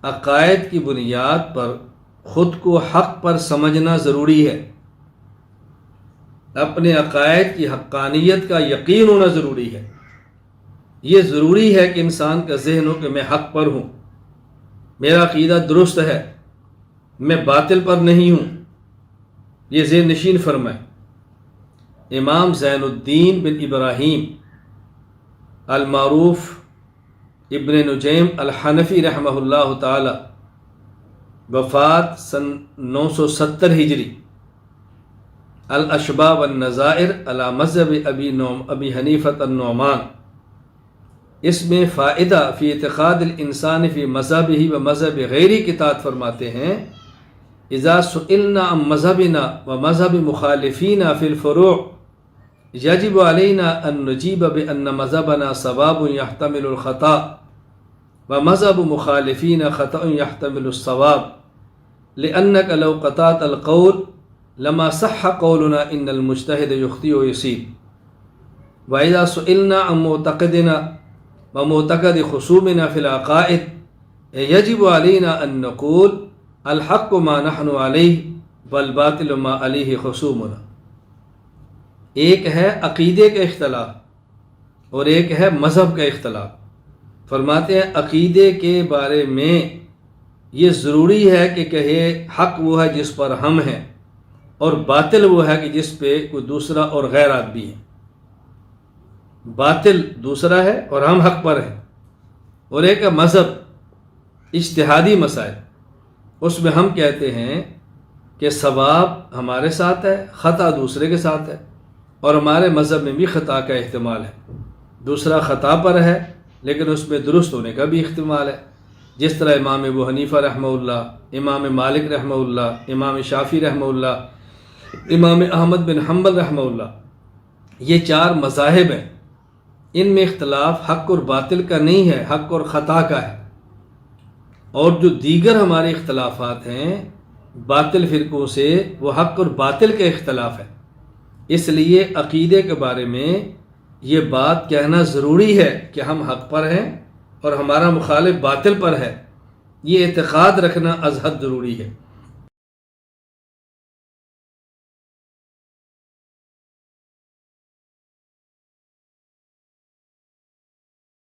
عقائد کی بنیاد پر خود کو حق پر سمجھنا ضروری ہے، اپنے عقائد کی حقانیت کا یقین ہونا ضروری ہے۔ یہ ضروری ہے کہ انسان کا ذہن ہو کہ میں حق پر ہوں، میرا عقیدہ درست ہے، میں باطل پر نہیں ہوں۔ یہ ذہن نشین فرمائے۔ امام زین الدین بن ابراہیم المعروف ابن نجیم الحنفی رحمہ اللہ تعالی، وفات سن 970 ہجری، الاشباء والنظائر علی مذہب ابی حنیفۃ النعمان، اس میں فائدہ فی اعتقاد الانسان فی مذہبہ و مذہب غیری کتاب فرماتے ہیں اذا سئلنا عن مذہبنا و مذہب مخالفینا فی الفروع یجب علینا ان نجیب بان مذہبنا صواب یحتمل الخطا و مذہب مخالفین خطأ یحتمل الصواب لأنک لو قطعت القول لما صح قولنا ان المجتہد یخطئ و یصیب و اذا سئلنا عن معتقدنا ومعتقد خصومنا فی العقائد یجب علینا ان نقول الحق ما نحن علیہ والباطل ما علیہ خصومنا۔ ایک ہے عقیدے کا اختلاف اور ایک ہے مذہب کا اختلاف۔ فرماتے ہیں عقیدے کے بارے میں یہ ضروری ہے کہ کہے حق وہ ہے جس پر ہم ہیں، اور باطل وہ ہے کہ جس پہ کوئی دوسرا اور غیر آدمی ہے۔ باطل دوسرا ہے اور ہم حق پر ہیں۔ اور ایک ہے مذہب، اجتہادی مسائل، اس میں ہم کہتے ہیں کہ ثواب ہمارے ساتھ ہے، خطا دوسرے کے ساتھ ہے، اور ہمارے مذہب میں بھی خطا کا احتمال ہے، دوسرا خطا پر ہے لیکن اس میں درست ہونے کا بھی احتمال ہے، جس طرح امام ابو حنیفہ رحمہ اللہ، امام مالک رحمہ اللہ، امام شافعی رحمہ اللہ، امام احمد بن حنبل رحمہ اللہ، یہ چار مذاہب ہیں، ان میں اختلاف حق اور باطل کا نہیں ہے، حق اور خطا کا ہے۔ اور جو دیگر ہمارے اختلافات ہیں باطل فرقوں سے، وہ حق اور باطل کا اختلاف ہے۔ اس لیے عقیدے کے بارے میں یہ بات کہنا ضروری ہے کہ ہم حق پر ہیں اور ہمارا مخالف باطل پر ہے، یہ اعتقاد رکھنا از حد ضروری ہے۔